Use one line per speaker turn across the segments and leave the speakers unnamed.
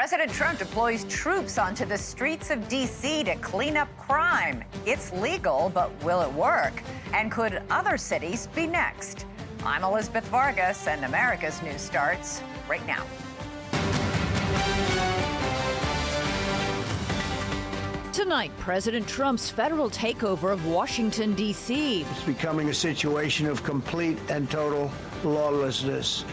President Trump deploys troops onto the streets of D.C. to clean up crime. It's legal, but will it work? And could other cities be next? I'm Elizabeth Vargas, and America's news starts right now.
Tonight, President Trump's federal takeover of Washington, D.C.
It's becoming a situation of complete and total lawlessness.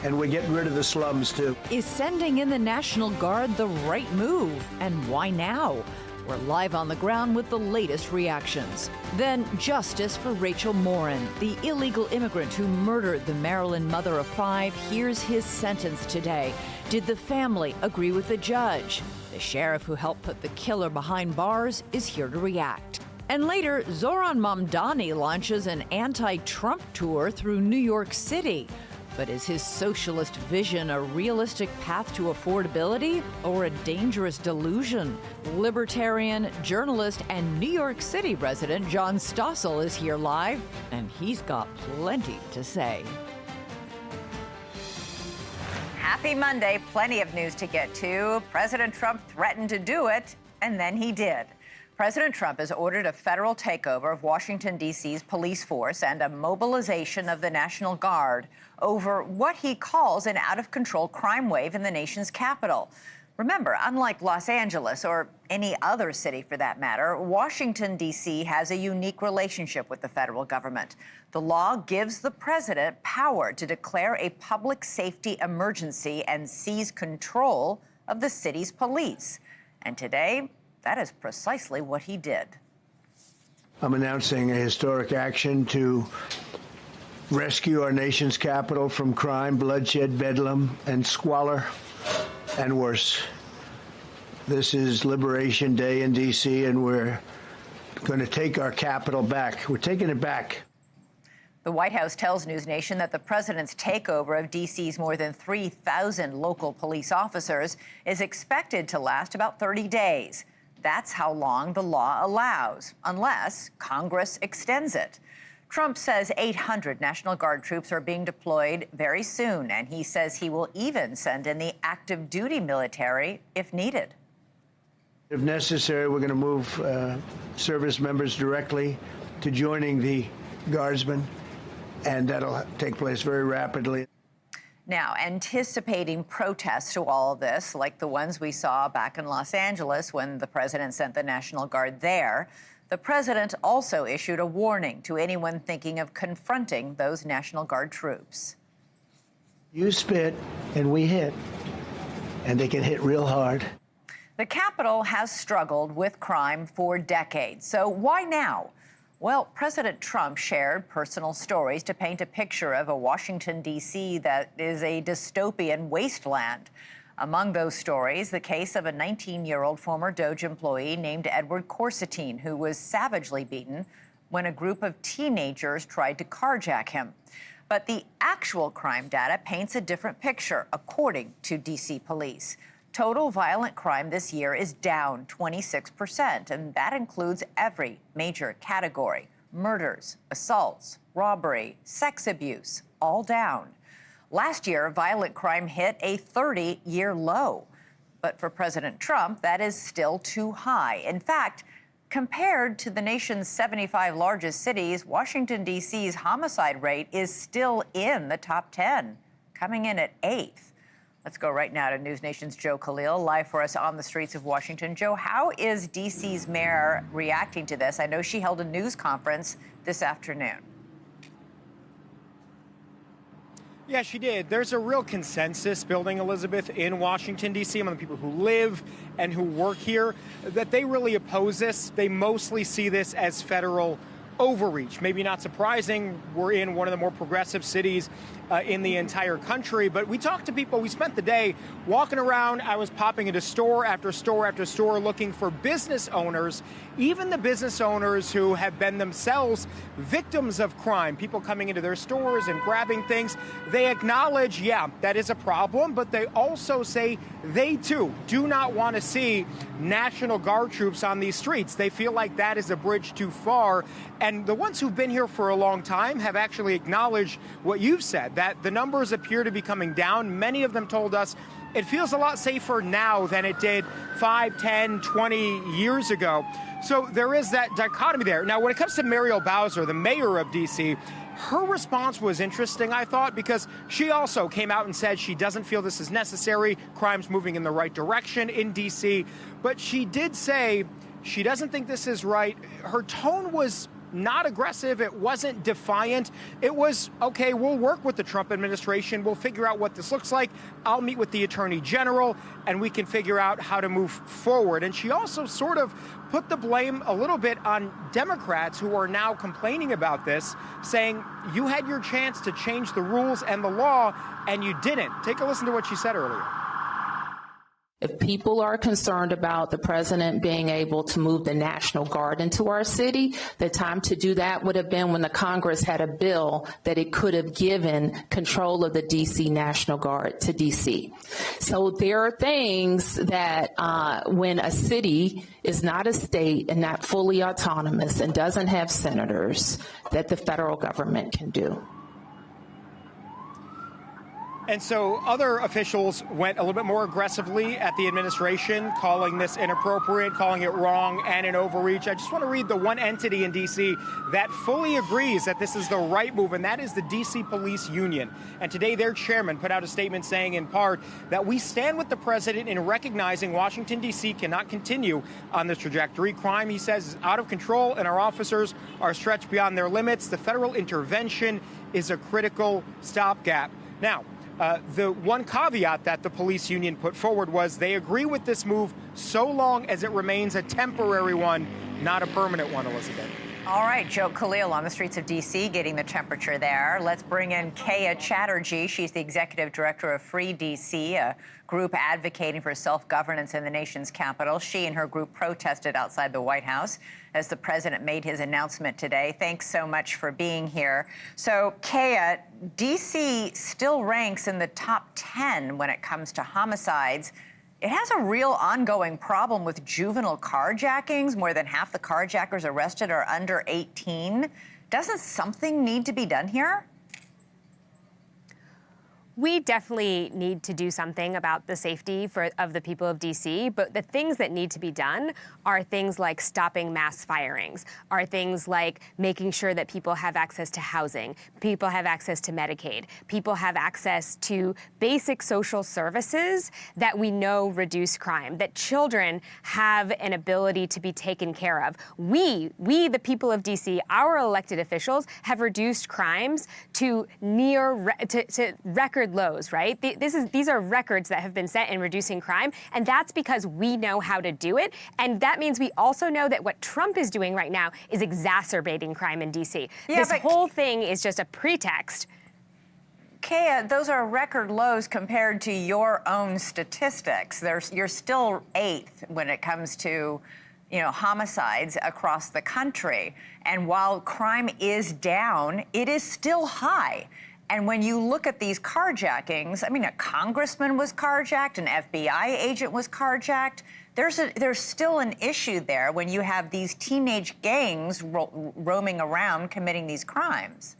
And we're getting rid of the slums, too.
Is sending in the National Guard the right move? And why now? We're live on the ground with the latest reactions. Then justice for Rachel Morren, the illegal immigrant who murdered the Maryland mother of 5. Here's his sentence today. Did the family agree with the judge? The sheriff who helped put the killer behind bars is here to react. And later, Zoran Mamdani launches an anti-Trump tour through New York City. But is his socialist vision a realistic path to affordability or a dangerous delusion? Libertarian, journalist, and New York City resident John Staceil is here live, and he's got plenty to say.
Happy Monday. Plenty of news to get to. President Trump threatened to do it, and then he did. President Trump has ordered a federal takeover of Washington, D.C.'s police force and a mobilization of the National Guard over what he calls an out-of-control crime wave in the nation's capital. Remember, unlike Los Angeles or any other city for that matter, Washington, D.C. has a unique relationship with the federal government. The law gives the president power to declare a public safety emergency and seize control of the city's police. And today, that is precisely what he did.
I'm announcing a historic action to rescue our nation's capital from crime, bloodshed, bedlam, and squalor, and worse. This is Liberation Day in D.C., and we're going to take our capital back. We're taking it back.
The White House tells NewsNation that the president's takeover of D.C.'s more than 3,000 local police officers is expected to last about 30 days. That's how long the law allows, unless Congress extends it. Trump says 800 National Guard troops are being deployed very soon, and he says he will even send in the active duty military if needed.
If necessary, we're going to move service members directly to joining the Guardsmen, and that'll take place very rapidly.
Now, anticipating protests to all of this, like the ones we saw back in Los Angeles when the president sent the National Guard there, the president also issued a warning to anyone thinking of confronting those National Guard troops.
You spit and we hit, and they can hit real hard.
The Capitol has struggled with crime for decades, so why now? Well, President Trump shared personal stories to paint a picture of a Washington, D.C. that is a dystopian wasteland. Among those stories, the case of a 19-year-old former DOJ employee named Edward Corsetine, who was savagely beaten when a group of teenagers tried to carjack him. But the actual crime data paints a different picture, according to D.C. police. Total violent crime this year is down 26%, and that includes every major category: murders, assaults, robbery, sex abuse, all down. Last year, violent crime hit a 30-year low. But for President Trump, that is still too high. In fact, compared to the nation's 75 largest cities, Washington, D.C.'s homicide rate is still in the top 10, coming in at 8th. Let's go right now to NewsNation's Joe Khalil, live for us on the streets of Washington. Joe, how is D.C.'s mayor reacting to this? I know she held a news conference this afternoon.
Yeah, she did. There's a real consensus building, Elizabeth, in Washington, D.C., among the people who live and who work here, that they really oppose this. They mostly see this as federal overreach. Maybe not surprising. We're in one of the more progressive cities in the entire country. But we talked to people. We spent the day walking around. I was popping into store after store after store looking for business owners, even the business owners who have been themselves victims of crime, people coming into their stores and grabbing things. They acknowledge, yeah, that is a problem, but they also say they, too, do not want to see National Guard troops on these streets. They feel like that is a bridge too far. And the ones who've been here for a long time have actually acknowledged what you've said, that the numbers appear to be coming down. Many of them told us it feels a lot safer now than it did 5, 10, 20 years ago. So there is that dichotomy there. Now, when it comes to Muriel Bowser, the mayor of D.C., her response was interesting, I thought, because she also came out and said she doesn't feel this is necessary. Crime's moving in the right direction in D.C. But she did say she doesn't think this is right. Her tone was not aggressive. It wasn't defiant. It was, okay, we'll work with the Trump administration. We'll figure out what this looks like. I'll meet with the attorney general and we can figure out how to move forward. And she also sort of put the blame a little bit on Democrats who are now complaining about this, saying you had your chance to change the rules and the law and you didn't. Take a listen to what she said earlier.
If people are concerned about the president being able to move the National Guard into our city, the time to do that would have been when the Congress had a bill that it could have given control of the D.C. National Guard to D.C. So there are things that when a city is not a state and not fully autonomous and doesn't have senators, that the federal government can do.
And so other officials went a little bit more aggressively at the administration, calling this inappropriate, calling it wrong and an overreach. I just want to read the one entity in D.C. that fully agrees that this is the right move, and that is the D.C. Police Union. And today their chairman put out a statement saying, in part, that we stand with the president in recognizing Washington, D.C. cannot continue on this trajectory. Crime, he says, is out of control, and our officers are stretched beyond their limits. The federal intervention is a critical stopgap. Now, the one caveat that the police union put forward was they agree with this move so long as it remains a temporary one, not a permanent one, Elizabeth.
All right, Joe Khalil on the streets of D.C. getting the temperature there. Let's bring in Kaya Chattergy. She's the executive director of Free D.C., a group advocating for self-governance in the nation's capital. She and her group protested outside the White House as the president made his announcement today. Thanks so much for being here. So, Kaya, D.C. still ranks in the top 10 when it comes to homicides. It has a real ongoing problem with juvenile carjackings. More than half the carjackers arrested are under 18. Doesn't something need to be done here?
We definitely need to do something about the safety of the people of D.C., but the things that need to be done are things like stopping mass firings, are things like making sure that people have access to housing, people have access to Medicaid, people have access to basic social services that we know reduce crime, that children have an ability to be taken care of. We, the people of D.C., our elected officials, have reduced crimes to to record lows, right? These are records that have been set in reducing crime, and that's because we know how to do it. And that means we also know that what Trump is doing right now is exacerbating crime in D.C. This whole thing is just a pretext.
Kaya, those are record lows compared to your own statistics. You're still 8th when it comes to, homicides across the country. And while crime is down, it is still high. And when you look at these carjackings, I mean, a congressman was carjacked, an FBI agent was carjacked. There's still an issue there when you have these teenage gangs roaming around committing these crimes.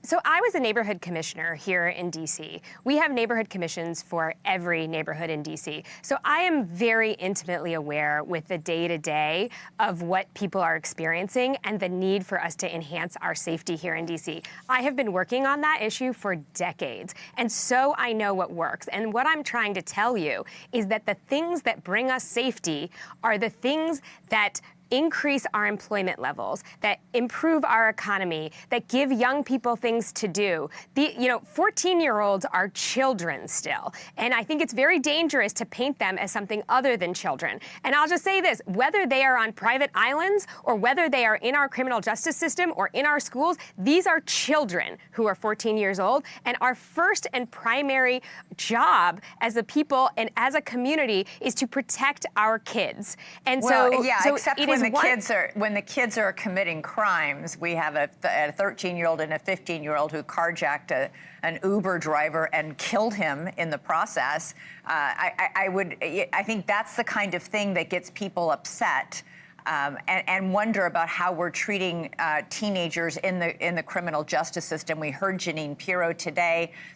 So I was a neighborhood commissioner here in D.C. We have neighborhood commissions for every neighborhood in D.C. So I am very intimately aware with the day-to-day of what people are experiencing and the need for us to enhance our safety here in D.C. I have been working on that issue for decades, and so I know what works. And what I'm trying to tell you is that the things that bring us safety are the things that increase our employment levels, that improve our economy, that give young people things to do. 14-year-olds are children still. And I think it's very dangerous to paint them as something other than children. And I'll just say this, whether they are on private islands or whether they are in our criminal justice system or in our schools, these are children who are 14 years old. And our first and primary job as a people and as a community is to protect our kids. And
except when the kids are committing crimes. We have a 13-year-old and a 15-year-old who carjacked an Uber driver and killed him in the process. I think that's the kind of thing that gets people upset. and wonder about how we're treating teenagers in the criminal justice system. We heard Janine Piro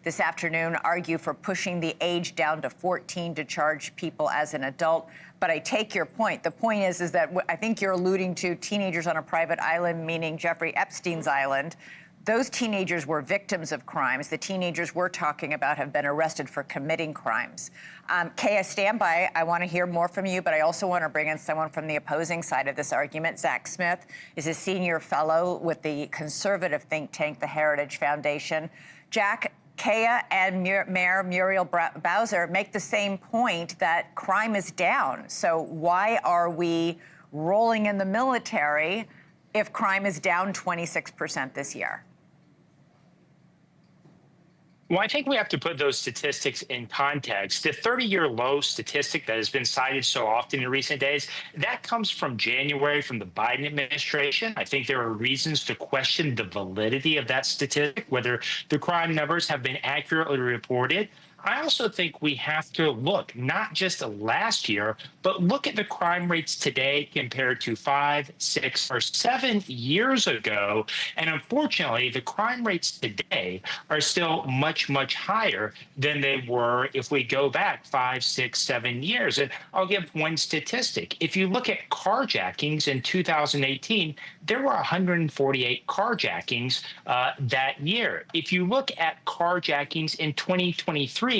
this afternoon, argue for pushing the age down to 14 to charge people as an adult. But I take your point. The point is that I think you're alluding to teenagers on a private island, meaning Jeffrey Epstein's island. Those teenagers were victims of crimes. The teenagers we're talking about have been arrested for committing crimes. Kaya, stand by. I want to hear more from you, but I also want to bring in someone from the opposing side of this argument. Zach Smith is a senior fellow with the conservative think tank, the Heritage Foundation. Jack, Kaya and Mayor Muriel Bowser make the same point that crime is down. So why are we rolling in the military if crime is down 26% this year?
Well, I think we have to put those statistics in context. The 30-year low statistic that has been cited so often in recent days, that comes from January from the Biden administration. I think there are reasons to question the validity of that statistic, whether the crime numbers have been accurately reported. I also think we have to look not just last year, but look at the crime rates today compared to 5, 6, or 7 years ago. And unfortunately, the crime rates today are still much, much higher than they were if we go back 5, 6, 7 years. And I'll give one statistic. If you look at carjackings in 2018, there were 148 carjackings that year. If you look at carjackings in 2023,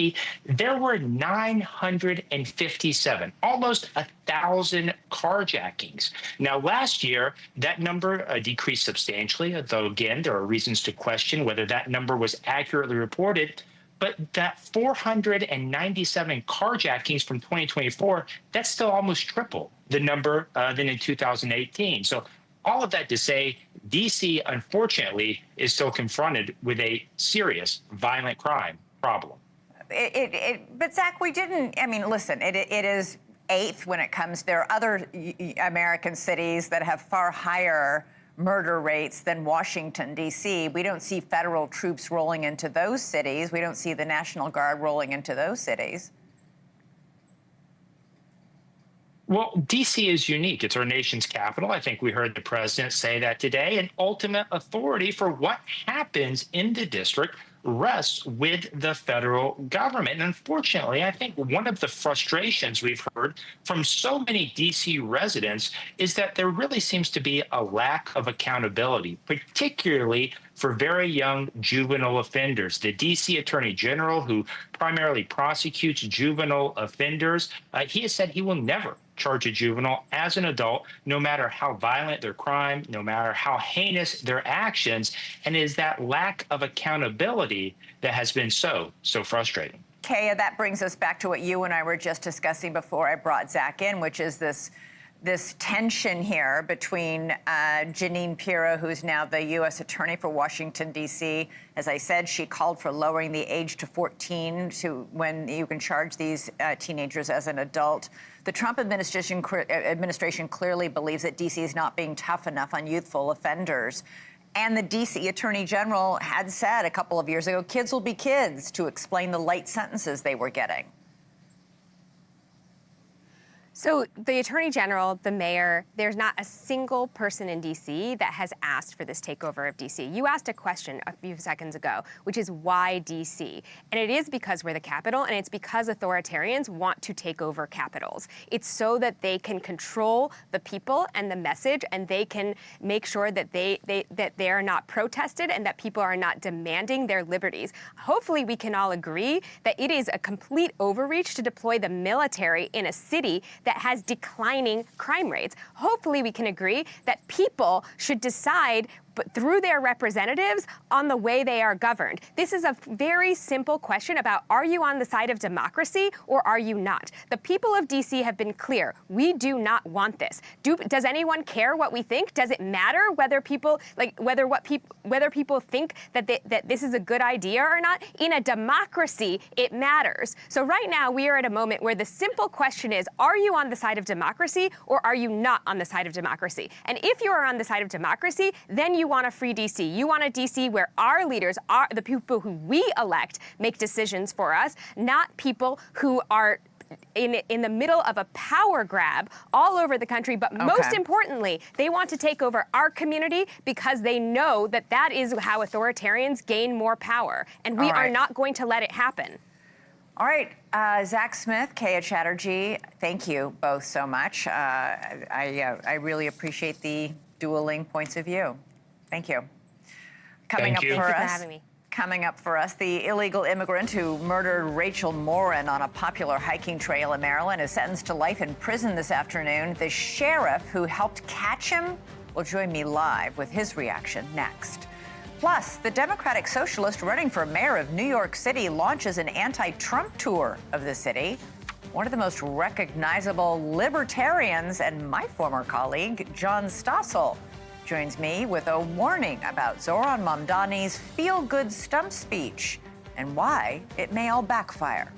there were 957, almost 1,000 carjackings. Now, last year, that number decreased substantially, though, again, there are reasons to question whether that number was accurately reported. But that 497 carjackings from 2024, that's still almost triple the number than in 2018. So all of that to say, D.C., unfortunately, is still confronted with a serious violent crime problem.
But Zach, we didn't. I mean, listen, it is 8th when it comes. There are other American cities that have far higher murder rates than Washington, D.C. We don't see federal troops rolling into those cities. We don't see the National Guard rolling into those cities.
Well, D.C. is unique. It's our nation's capital. I think we heard the president say that today. And ultimate authority for what happens in the district rests with the federal government. And unfortunately, I think one of the frustrations we've heard from so many D.C. residents is that there really seems to be a lack of accountability, particularly for very young juvenile offenders. The D.C. Attorney General, who primarily prosecutes juvenile offenders, he has said he will never charge a juvenile as an adult, no matter how violent their crime, no matter how heinous their actions. And it is that lack of accountability that has been so frustrating.
Kaya, that brings us back to what you and I were just discussing before I brought Zach in, which is this tension here between Janine Piro, who's now the U.S. Attorney for Washington, D.C. As I said, she called for lowering the age to 14 to when you can charge these teenagers as an adult. The Trump administration clearly believes that D.C. is not being tough enough on youthful offenders. And the D.C. Attorney General had said a couple of years ago, kids will be kids, to explain the light sentences they were getting.
So the Attorney General, the mayor, there's not a single person in D.C. that has asked for this takeover of D.C. You asked a question a few seconds ago, which is why D.C.? And it is because we're the capital, and it's because authoritarians want to take over capitals. It's so that they can control the people and the message, and they can make sure that they are not protested and that people are not demanding their liberties. Hopefully we can all agree that it is a complete overreach to deploy the military in a city that has declining crime rates. Hopefully we can agree that people should decide but through their representatives on the way they are governed. This is a very simple question about, are you on the side of democracy or are you not? The people of D.C. have been clear. We do not want this. Does anyone care what we think? Does it matter whether people whether people think that this is a good idea or not? In a democracy, it matters. So right now we are at a moment where the simple question is, are you on the side of democracy or are you not on the side of democracy? And if you are on the side of democracy, then you want a free D.C. You want a D.C. where our leaders, the people who we elect, make decisions for us, not people who are in the middle of a power grab all over the country. But most importantly, they want to take over our community because they know that that is how authoritarians gain more power. And we are not going to let it happen.
All right, Zach Smith, Kaya Chattergy, thank you both so much. I really appreciate the dueling points of view. Thank you. Coming up for us. Coming up for us, the illegal immigrant who murdered Rachel Morren on a popular hiking trail in Maryland is sentenced to life in prison this afternoon. The sheriff who helped catch him will join me live with his reaction next. Plus, the Democratic Socialist running for mayor of New York City launches an anti-Trump tour of the city. One of the most recognizable libertarians and my former colleague, John Staceil, joins me with a warning about Zohran Mamdani's feel-good stump speech and why it may all backfire.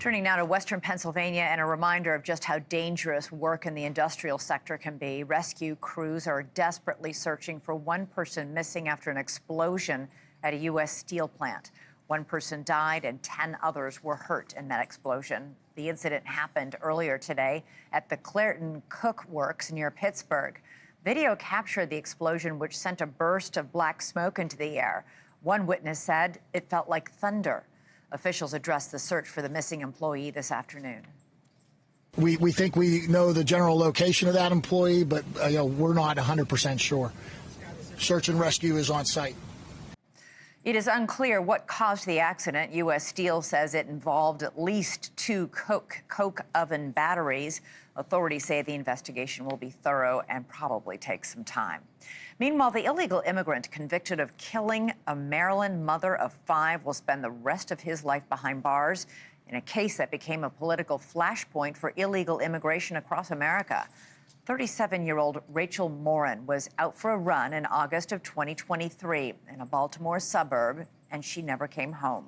Turning now to Western Pennsylvania and a reminder of just how dangerous work in the industrial sector can be. Rescue crews are desperately searching for one person missing after an explosion at a U.S. steel plant. One person died and 10 others were hurt in that explosion. The incident happened earlier today at the Clairton Cook Works near Pittsburgh. Video captured the explosion, which sent a burst of black smoke into the air. One witness said it felt like thunder. Officials addressed the search for the missing employee this afternoon.
We think we know the general location of that employee, but we're not 100% sure. Search and rescue is on site.
It is unclear what caused the accident. U.S. Steel says it involved at least 2 coke oven batteries. Authorities say the investigation will be thorough and probably take some time. Meanwhile, the illegal immigrant convicted of killing a Maryland mother of 5 will spend the rest of his life behind bars in a case that became a political flashpoint for illegal immigration across America. 37-year-old Rachel Morren was out for a run in August of 2023 in a Baltimore suburb, and she never came home.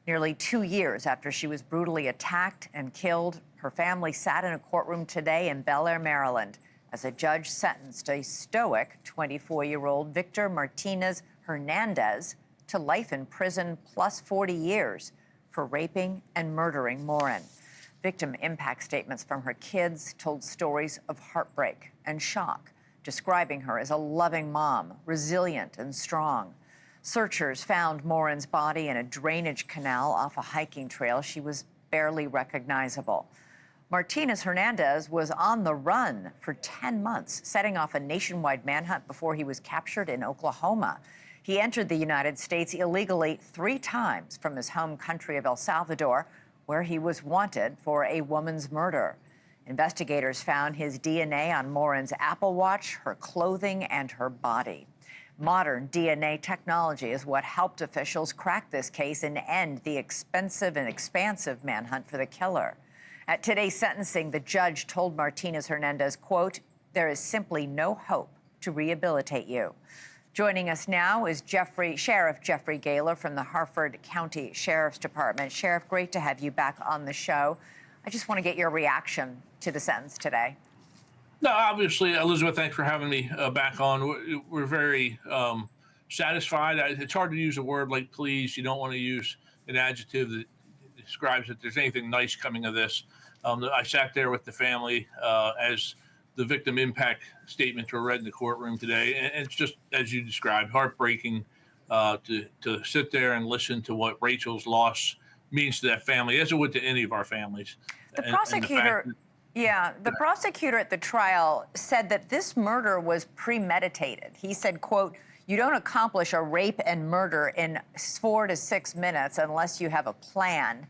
Nearly 2 years after she was brutally attacked and killed, her family sat in a courtroom today in Bel Air, Maryland, as a judge sentenced a stoic 24-year-old Victor Martinez Hernandez to life in prison plus 40 years for raping and murdering Morren. Victim impact statements from her kids told stories of heartbreak and shock, describing her as a loving mom, resilient and strong. Searchers found Morren's body in a drainage canal off a hiking trail. She was barely recognizable. Martinez Hernandez was on the run for 10 months, setting off a nationwide manhunt before he was captured in Oklahoma. He entered the United States illegally 3 times from his home country of El Salvador, where he was wanted for a woman's murder. Investigators found his DNA on Morren's Apple Watch, her clothing, and her body. Modern DNA technology is what helped officials crack this case and end the expensive and expansive manhunt for the killer. At today's sentencing, the judge told Martinez Hernandez, quote, "There is simply no hope to rehabilitate you." Joining us now is Sheriff Jeffrey Gaylor from the Harford County Sheriff's Department. Sheriff, great to have you back on the show. I just want to get your reaction to the sentence today.
No, obviously, Elizabeth, thanks for having me back on. We're very satisfied. It's hard to use a word like pleased. You don't want to use an adjective that describes that there's anything nice coming of this. I sat there with the family as the victim impact statements were read in the courtroom today. And it's just, as you described, heartbreaking to sit there and listen to what Rachel's loss means to that family, as it would to any of our families.
The prosecutor, the prosecutor at the trial said that this murder was premeditated. He said, quote, "You don't accomplish a rape and murder in 4 to 6 minutes unless you have a plan."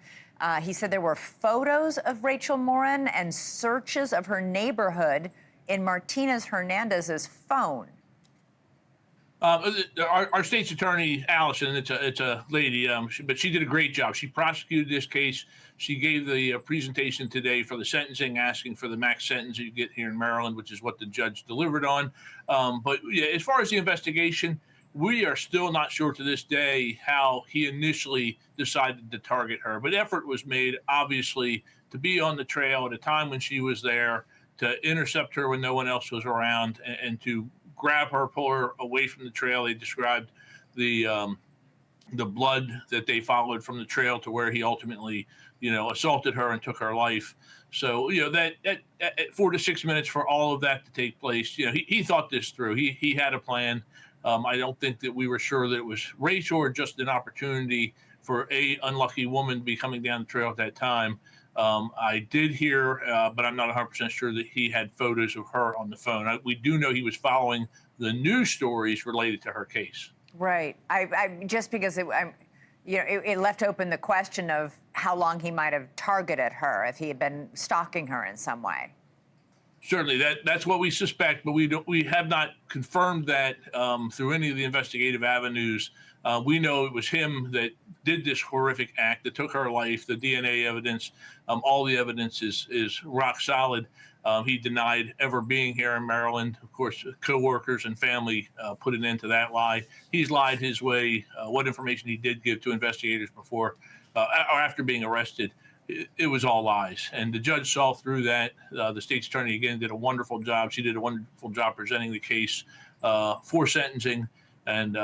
He said there were photos of Rachel Morren and searches of her neighborhood in Martinez Hernandez's phone.
Our state's attorney, Allison, it's a lady, but she did a great job. She prosecuted this case. She gave the presentation today for the sentencing, asking for the max sentence you get here in Maryland, which is what the judge delivered on. But yeah, as far as the investigation, we are still not sure to this day how he initially decided to target her. But effort was made, obviously, to be on the trail at a time when she was there, to intercept her when no one else was around, and to grab her, pull her away from the trail. They described the the blood that they followed from the trail to where he ultimately, assaulted her and took her life. So, that 4 to 6 minutes for all of that to take place, he thought this through. He had a plan. I don't think that we were sure that it was Rachel or just an opportunity for a unlucky woman to be coming down the trail at that time. I did hear, but I'm not 100% sure that he had photos of her on the phone. We do know he was following the news stories related to her case.
Right. I just because it left open the question of how long he might have targeted her if he had been stalking her in some way.
Certainly, that's what we suspect, but we have not confirmed that through any of the investigative avenues. We know it was him that did this horrific act that took her life. The DNA evidence, all the evidence is rock solid. He denied ever being here in Maryland. Of course, coworkers and family put an end to that lie. He's lied his way. What information he did give to investigators before or after being arrested, it was all lies. And the judge saw through that. The state's attorney, again, did a wonderful job. She did a wonderful job presenting the case for sentencing and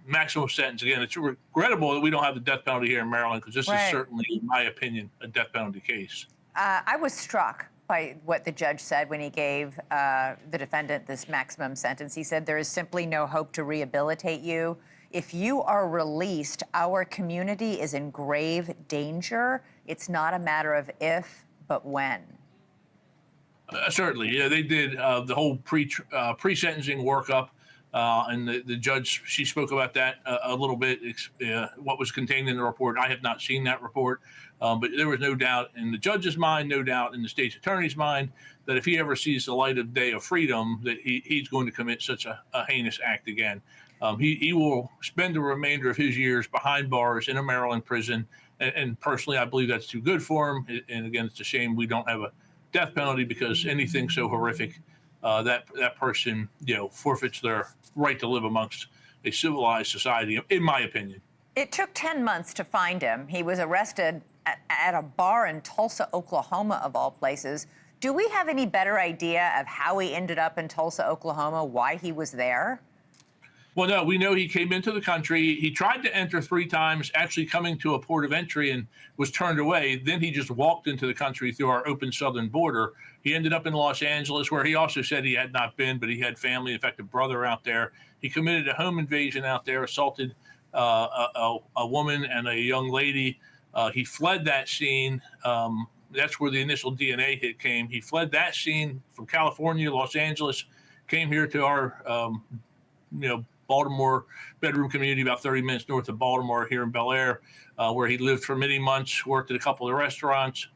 maximum sentence. Again, it's regrettable that we don't have the death penalty here in Maryland because this is certainly, in my opinion, a death penalty case.
I was struck by what the judge said when he gave the defendant this maximum sentence. He said, there is simply no hope to rehabilitate you. If you are released, our community is in grave danger. It's not a matter of if, but when.
Certainly. Yeah, they did the whole pre-sentencing workup. And the judge, she spoke about that a little bit, what was contained in the report. I have not seen that report, but there was no doubt in the judge's mind, no doubt in the state's attorney's mind, that if he ever sees the light of day of freedom, that he's going to commit such a heinous act again. He will spend the remainder of his years behind bars in a Maryland prison. And personally, I believe that's too good for him. And again, it's a shame we don't have a death penalty because anything so horrific, that person, forfeits their right to live amongst a civilized society, in my opinion.
It took 10 months to find him. He was arrested at a bar in Tulsa, Oklahoma, of all places. Do we have any better idea of how he ended up in Tulsa, Oklahoma, why he was there?
Well, no, we know he came into the country. He tried to enter 3 times, actually coming to a port of entry and was turned away. Then he just walked into the country through our open southern border. He ended up in Los Angeles, where he also said he had not been, but he had family, in fact, a brother out there. He committed a home invasion out there, assaulted a woman and a young lady. He fled that scene. That's where the initial DNA hit came. He fled that scene from California, Los Angeles, came here to our, Baltimore bedroom community, about 30 minutes north of Baltimore here in Bel Air, where he lived for many months, worked at a couple of restaurants,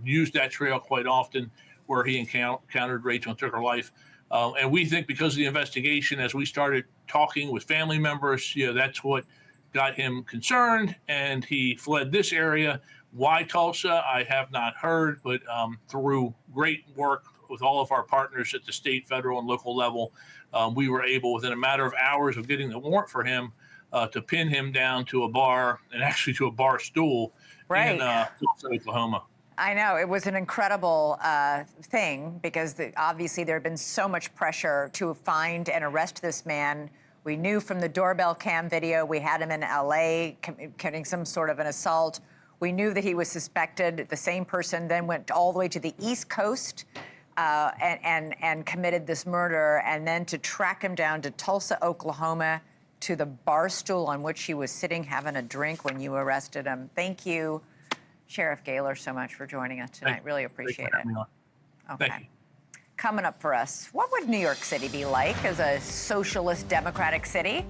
used that trail quite often, where he encountered Rachel and took her life. And we think because of the investigation, as we started talking with family members, that's what got him concerned, and he fled this area. Why Tulsa, I have not heard, but through great work with all of our partners at the state, federal, and local level, we were able, within a matter of hours of getting the warrant for him, to pin him down to a bar, and actually to a bar stool in Tulsa, Oklahoma.
I know. It was an incredible thing because obviously there had been so much pressure to find and arrest this man. We knew from the doorbell cam video we had him in L.A. committing some sort of an assault. We knew that he was suspected. The same person then went all the way to the East Coast and committed this murder, and then to track him down to Tulsa, Oklahoma, to the bar stool on which he was sitting having a drink when you arrested him. Thank you, Sheriff Gaylor, so much for joining us tonight. Really appreciate it. Okay.
Thank you.
Coming up for us, what would New York City be like as a socialist democratic city?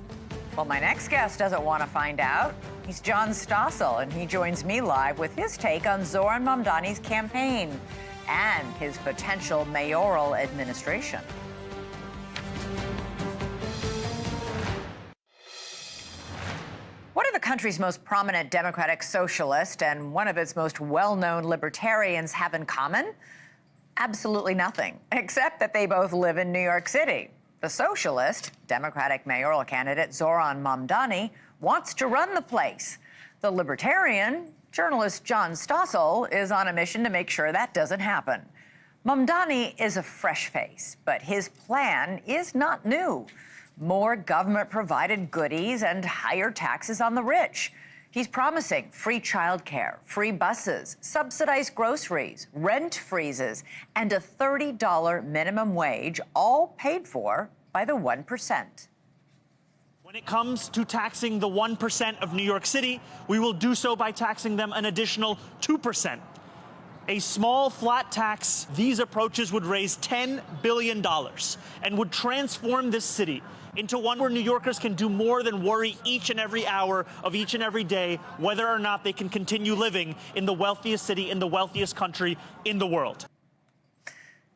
Well, my next guest doesn't want to find out. He's John Staceil, and he joins me live with his take on Zohran Mamdani's campaign and his potential mayoral administration. What do the country's most prominent Democratic socialist and one of its most well-known libertarians have in common? Absolutely nothing, except that they both live in New York City. The socialist, Democratic mayoral candidate Zohran Mamdani, wants to run the place. The libertarian, journalist John Staceil, is on a mission to make sure that doesn't happen. Mamdani is a fresh face, but his plan is not new. more government-provided goodies and higher taxes on the rich. He's promising free childcare, free buses, subsidized groceries, rent freezes, and a $30 minimum wage, all paid for by the 1%.
When it comes to taxing the 1% of New York City, we will do so by taxing them an additional 2%. A small flat tax, these approaches would raise $10 billion and would transform this city into one where New Yorkers can do more than worry each and every hour of each and every day whether or not they can continue living in the wealthiest city in the wealthiest country in the world.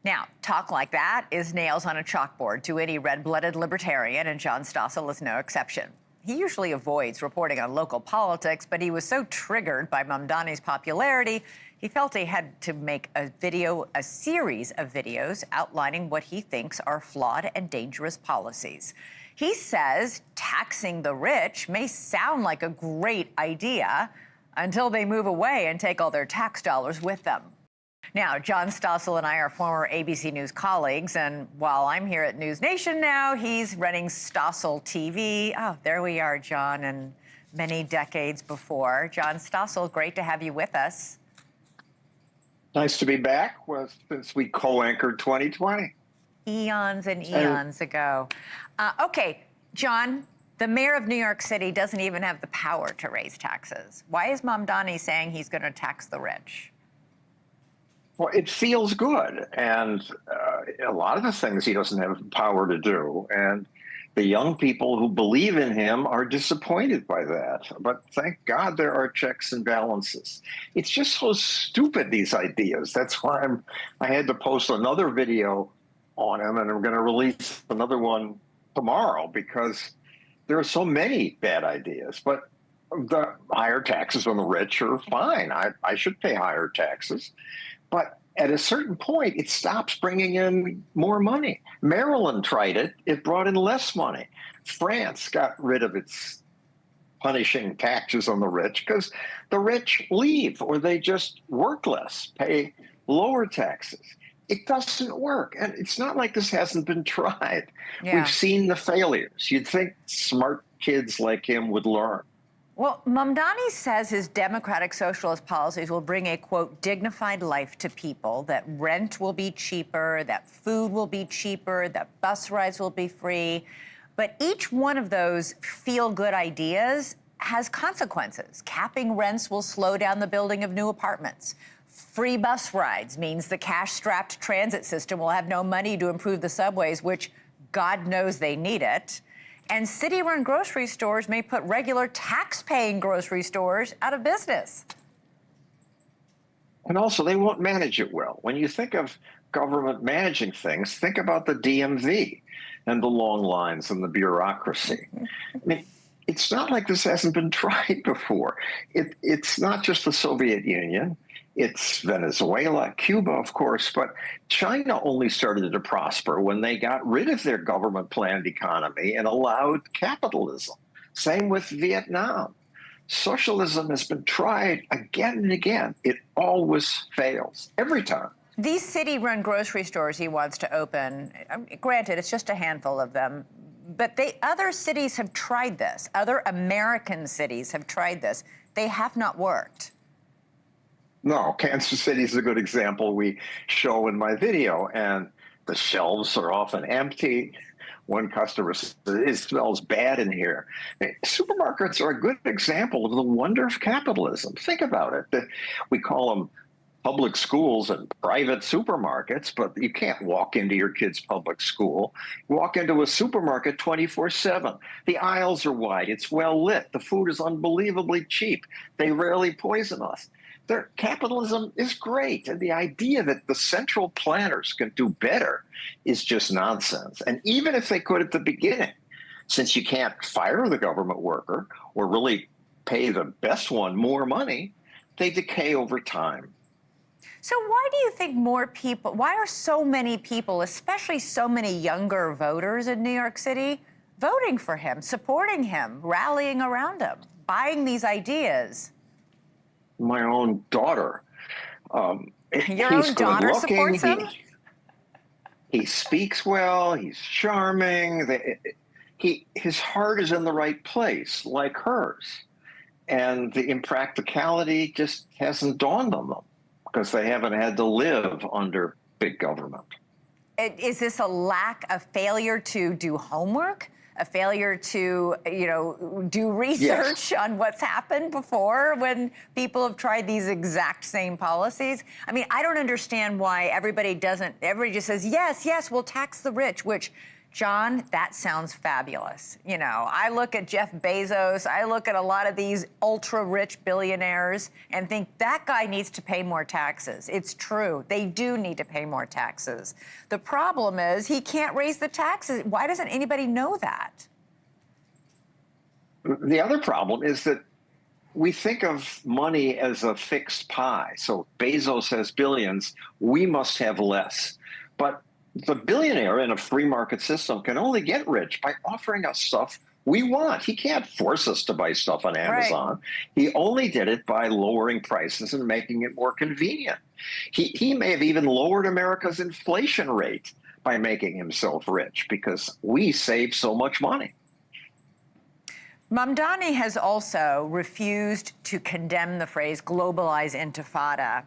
Now, talk like that is nails on a chalkboard to any red-blooded libertarian, and John Staceil is no exception. He usually avoids reporting on local politics, but he was so triggered by Mamdani's popularity, he felt he had to make a series of videos outlining what he thinks are flawed and dangerous policies. He says taxing the rich may sound like a great idea until they move away and take all their tax dollars with them. Now, John Staceil and I are former ABC News colleagues, and while I'm here at NewsNation now, he's running Staceil TV. Oh, there we are, John, and many decades before. John Staceil, great to have you with us.
Nice to be back since we co-anchored 2020.
Eons and eons ago. Okay, John, the mayor of New York City doesn't even have the power to raise taxes. Why is Mamdani saying he's going to tax the rich?
Well, it feels good, and a lot of the things he doesn't have the power to do, and the young people who believe in him are disappointed by that. But thank God there are checks and balances. It's just so stupid, these ideas. That's why I had to post another video on him, and I'm going to release another one tomorrow because there are so many bad ideas. But the higher taxes on the rich are fine. I should pay higher taxes. But at a certain point, it stops bringing in more money. Maryland tried it. It brought in less money. France got rid of its punishing taxes on the rich because the rich leave or they just work less, pay lower taxes. It doesn't work. And it's not like this hasn't been tried.
Yeah.
We've seen the failures. You'd think smart kids like him would learn.
Well, Mamdani says his democratic socialist policies will bring a, quote, dignified life to people, that rent will be cheaper, that food will be cheaper, that bus rides will be free. But each one of those feel-good ideas has consequences. Capping rents will slow down the building of new apartments. Free bus rides means the cash-strapped transit system will have no money to improve the subways, which God knows they need it. And city-run grocery stores may put regular tax-paying grocery stores out of business.
And also, they won't manage it well. When you think of government managing things, think about the DMV and the long lines and the bureaucracy. I mean, it's not like this hasn't been tried before. It's not just the Soviet Union. It's Venezuela, Cuba, of course, but China only started to prosper when they got rid of their government-planned economy and allowed capitalism. Same with Vietnam. Socialism has been tried again and again. It always fails, every time.
These city-run grocery stores he wants to open, granted, it's just a handful of them, but other cities have tried this. Other American cities have tried this. They have not worked.
No, Kansas City is a good example we show in my video, and the shelves are often empty. One customer says, it smells bad in here. Supermarkets are a good example of the wonder of capitalism. Think about it. We call them public schools and private supermarkets, but you can't walk into your kid's public school. You walk into a supermarket 24/7. The aisles are wide. It's well lit. The food is unbelievably cheap. They rarely poison us. Their capitalism is great, and the idea that the central planners can do better is just nonsense. And even if they could at the beginning, since you can't fire the government worker or really pay the best one more money, they decay over time.
So why do you think why are so many people, especially so many younger voters in New York City, voting for him, supporting him, rallying around him, buying these ideas?
My own daughter.
Your own daughter supports him?
He speaks well. He's charming. his heart is in the right place, like hers. And the impracticality just hasn't dawned on them because they haven't had to live under big government.
Is this a failure to do homework? A failure to, do research on what's happened before when people have tried these exact same policies? I mean, I don't understand why everybody just says, yes, we'll tax the rich, which, John, that sounds fabulous. I look at Jeff Bezos, I look at a lot of these ultra-rich billionaires and think that guy needs to pay more taxes. It's true. They do need to pay more taxes. The problem is he can't raise the taxes. Why doesn't anybody know that?
The other problem is that we think of money as a fixed pie. So Bezos has billions, we must have less. But the billionaire in a free market system can only get rich by offering us stuff we want. He can't force us to buy stuff on Amazon. Right. He only did it by lowering prices and making it more convenient. He may have even lowered America's inflation rate by making himself rich because we save so much money.
Mamdani has also refused to condemn the phrase globalize intifada.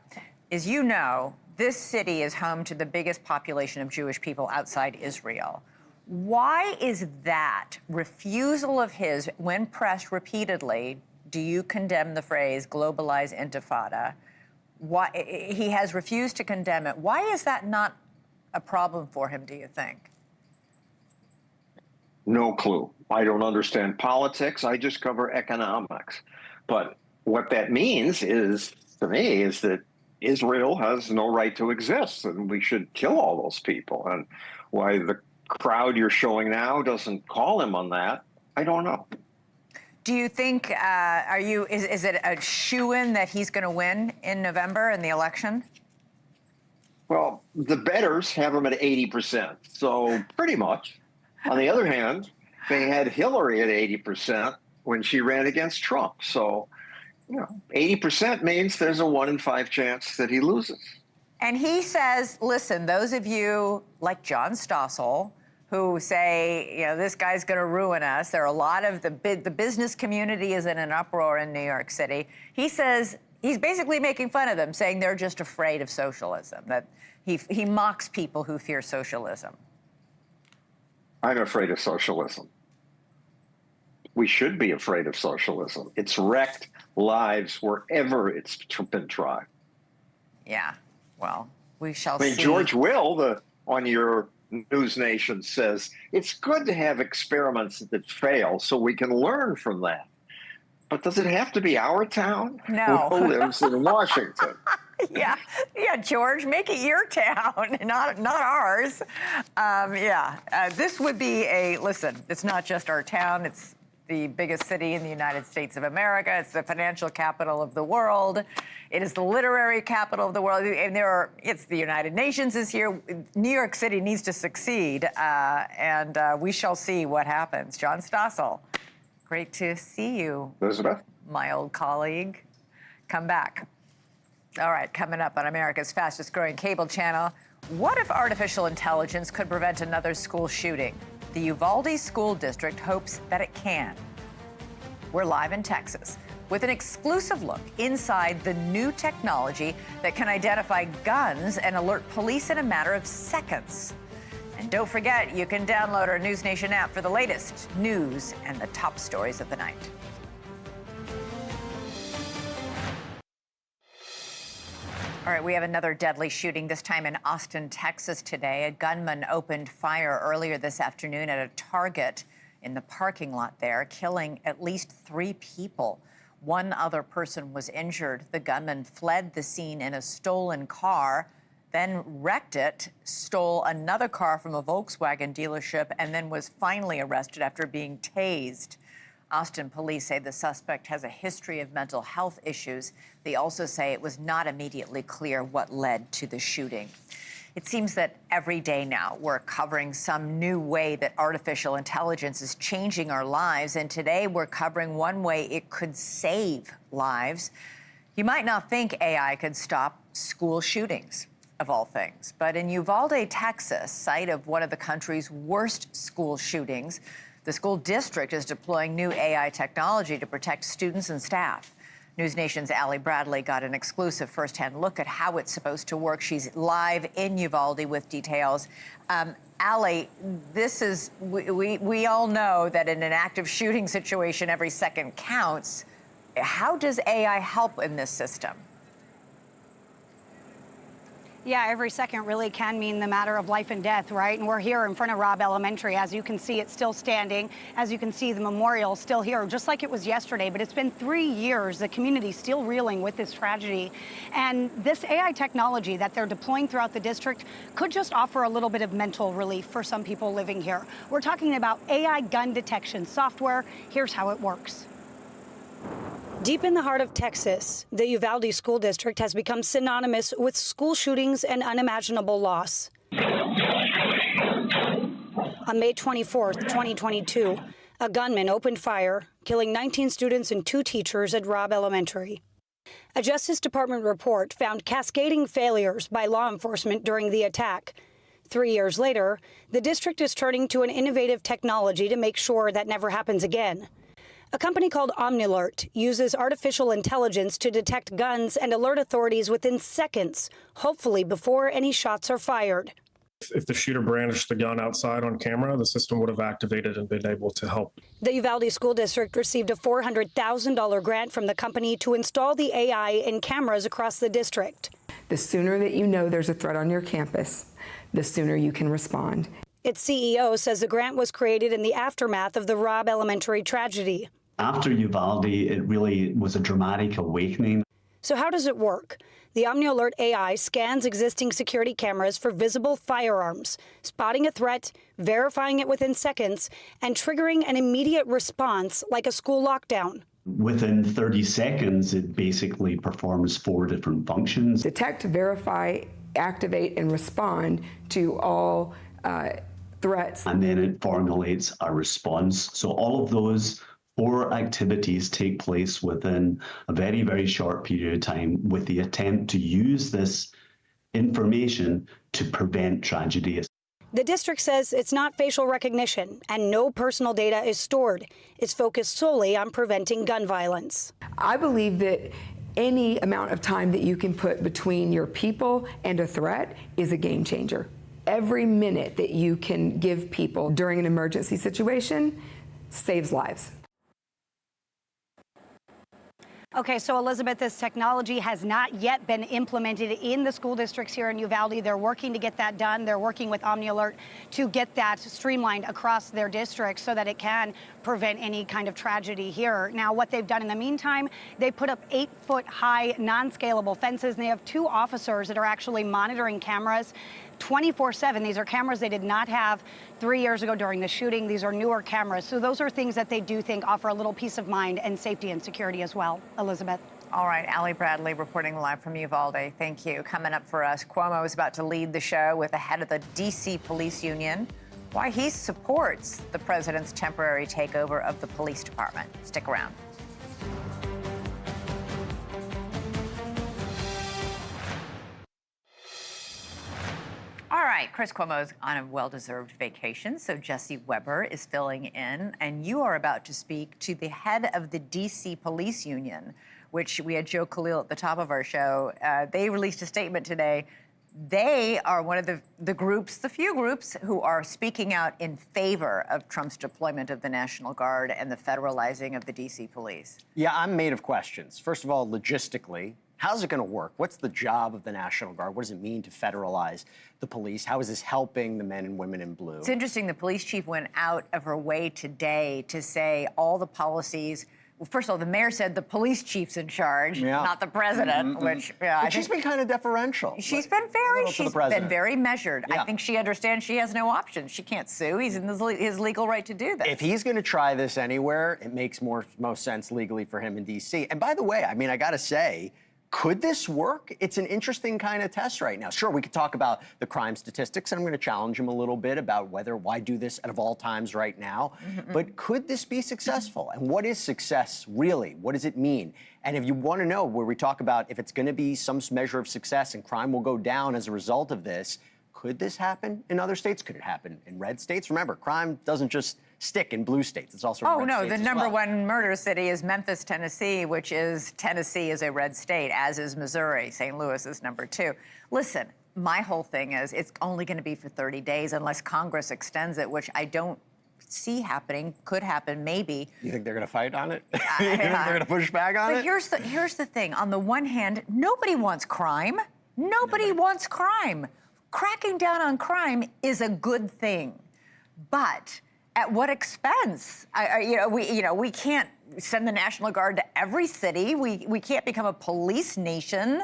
As you know, this city is home to the biggest population of Jewish people outside Israel. Why is that refusal of his, when pressed repeatedly, do you condemn the phrase globalize intifada? Why he has refused to condemn it. Why is that not a problem for him, do you think?
No clue. I don't understand politics. I just cover economics. But what that means is, to me, is that Israel has no right to exist, and we should kill all those people. And why the crowd you're showing now doesn't call him on that, I don't know.
Do you think, is it a shoo-in that he's going to win in November in the election?
Well, the bettors have him at 80%, so pretty much. On the other hand, they had Hillary at 80% when she ran against Trump. So 80% means there's a 1 in 5 chance that he loses.
And he says, listen, those of you like John Staceil who say, this guy's going to ruin us. There are a lot of the business community is in an uproar in New York City. He says he's basically making fun of them, saying they're just afraid of socialism, that he mocks people who fear socialism.
I'm afraid of socialism. We should be afraid of socialism. It's wrecked lives wherever it's been tried.
Yeah, well, we shall see.
George Will, on your NewsNation, says it's good to have experiments that fail so we can learn from that. But does it have to be our town?
No.
Who lives in Washington?
Yeah, George, make it your town, not ours. This would be listen, it's not just our town, it's the biggest city in the United States of America. It's the financial capital of the world. It is the literary capital of the world. And it's the United Nations is here. New York City needs to succeed. And we shall see what happens. John Staceil, great to see you.
Elizabeth.
My old colleague. Come back. All right, coming up on America's fastest growing cable channel, what if artificial intelligence could prevent another school shooting? The Uvalde School District hopes that it can. We're live in Texas with an exclusive look inside the new technology that can identify guns and alert police in a matter of seconds. And don't forget, you can download our NewsNation app for the latest news and the top stories of the night. All right, we have another deadly shooting, this time in Austin, Texas today. A gunman opened fire earlier this afternoon at a Target in the parking lot there, killing at least 3 people. 1 other person was injured. The gunman fled the scene in a stolen car, then wrecked it, stole another car from a Volkswagen dealership, and then was finally arrested after being tased. Austin police say the suspect has a history of mental health issues. They also say it was not immediately clear what led to the shooting. It seems that every day now we're covering some new way that artificial intelligence is changing our lives. And today we're covering one way it could save lives. You might not think AI could stop school shootings, of all things. But in Uvalde, Texas, site of one of the country's worst school shootings, The school district is deploying new AI technology to protect students and staff. NewsNation's Allie Bradley got an exclusive firsthand look at how it's supposed to work. She's live in Uvalde with details. Allie, we all know that in an active shooting situation, every second counts. How does AI help in this system?
Yeah, every second really can mean the matter of life and death, right? And we're here in front of Robb Elementary. As you can see, it's still standing. As you can see, the memorial still here, just like it was yesterday. But it's been 3 years. The community's still reeling with this tragedy. And this AI technology that they're deploying throughout the district could just offer a little bit of mental relief for some people living here. We're talking about AI gun detection software. Here's how it works. Deep in the heart of Texas, the Uvalde School District has become synonymous with school shootings and unimaginable loss. On May 24th, 2022, a gunman opened fire, killing 19 students and 2 teachers at Robb Elementary. A Justice Department report found cascading failures by law enforcement during the attack. 3 years later, the district is turning to an innovative technology to make sure that never happens again. A company called OmniAlert uses artificial intelligence to detect guns and alert authorities within seconds, hopefully before any shots are fired.
If the shooter brandished the gun outside on camera, the system would have activated and been able to help.
The Uvalde School District received a $400,000 grant from the company to install the AI in cameras across the district.
The sooner that you know there's a threat on your campus, the sooner you can respond.
Its CEO says the grant was created in the aftermath of the Robb Elementary tragedy.
After Uvalde, it really was a dramatic awakening.
So how does it work? The OmniAlert AI scans existing security cameras for visible firearms, spotting a threat, verifying it within seconds, and triggering an immediate response like a school lockdown.
Within 30 seconds, it basically performs 4 different functions.
Detect, verify, activate, and respond to all threats.
And then it formulates a response. So all of those 4 activities take place within a very, very short period of time with the attempt to use this information to prevent tragedy.
The district says it's not facial recognition and no personal data is stored. It's focused solely on preventing gun violence.
I believe that any amount of time that you can put between your people and a threat is a game changer. Every minute that you can give people during an emergency situation saves lives.
Okay, so Elizabeth, this technology has not yet been implemented in the school districts here in Uvalde. They're working to get that done. They're working with OmniAlert to get that streamlined across their districts so that it can prevent any kind of tragedy here. Now, what they've done in the meantime, they put up 8-foot-high non-scalable fences, and they have 2 officers that are actually monitoring cameras 24/7. These are cameras they did not have 3 years ago during the shooting. These are newer cameras. So those are things that they do think offer a little peace of mind and safety and security as well. Elizabeth.
All right, Allie Bradley reporting live from Uvalde. Thank you. Coming up for us, Cuomo is about to lead the show with the head of the D.C. Police Union, why he supports the president's temporary takeover of the police department. Stick around. All right, Chris Cuomo's on a well-deserved vacation, so Jesse Weber is filling in, and you are about to speak to the head of the D.C. Police Union, which we had Joe Khalil at the top of our show. They released a statement today. They are one of the groups, the few groups, who are speaking out in favor of Trump's deployment of the National Guard and the federalizing of the D.C. police.
Yeah, I'm made of questions. First of all, logistically, how's it going to work? What's the job of the National Guard? What does it mean to federalize the police? How is this helping the men and women in blue?
It's interesting. The police chief went out of her way today to say all the policies. Well, first of all, the mayor said the police chief's in charge, not the president, which
she's been kind of deferential.
She's been very measured. Yeah. I think she understands she has no options. She can't sue. He's in his legal right to do this.
If he's going to try this anywhere, it makes most sense legally for him in D.C. And by the way, I mean, I got to say, could this work? It's an interesting kind of test right now. Sure, we could talk about the crime statistics, and I'm going to challenge him a little bit about why do this out of all times right now. But could this be successful? And what is success really? What does it mean? And if you want to know where we talk about if it's going to be some measure of success and crime will go down as a result of this, could this happen in other states? Could it happen in red states? Remember, crime doesn't just stick in blue states. It's also
Oh,
red
no,
states
the
as
number
well.
one murder city is Memphis, Tennessee, which is Tennessee is a red state, as is Missouri. St. Louis is number 2. Listen, my whole thing is it's only going to be for 30 days unless Congress extends it, which I don't see happening. Could happen, maybe.
You think they're going to fight on it? You think they're going to push back on it?
But here's the thing. On the one hand, nobody wants crime. Nobody wants crime. Cracking down on crime is a good thing, but at what expense? We can't send the National Guard to every city. We can't become a police nation.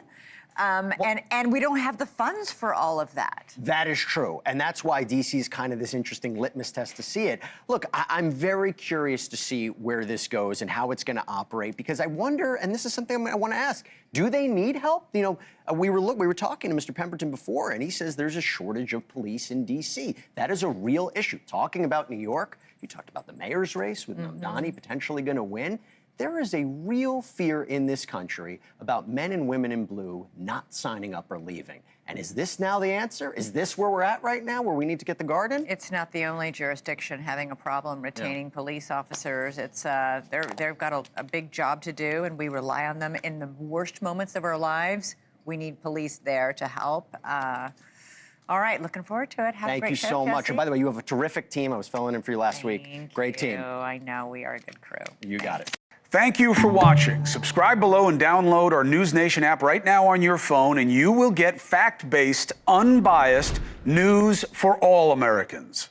And we don't have the funds for all of that.
That is true. And that's why D.C. is kind of this interesting litmus test to see it. Look, I'm very curious to see where this goes and how it's going to operate, because I wonder, and this is something I want to ask, do they need help? You know, we were talking to Mr. Pemberton before, and he says there's a shortage of police in D.C. That is a real issue. Talking about New York, you talked about the mayor's race with Mamdani potentially going to win. There is a real fear in this country about men and women in blue not signing up or leaving. And is this now the answer? Is this where we're at right now, where we need to get the Guard in?
It's not the only jurisdiction having a problem retaining police officers. It's they've got a big job to do, and we rely on them in the worst moments of our lives. We need police there to help. All right, looking forward to it. Have a great show,
Thank you so much.
Jesse.
And by the way, you have a terrific team. I was filling in for you last week. Great team.
I know, we are a good crew.
You got it.
Thank you for watching. Subscribe below and download our NewsNation app right now on your phone, and you will get fact-based, unbiased news for all Americans.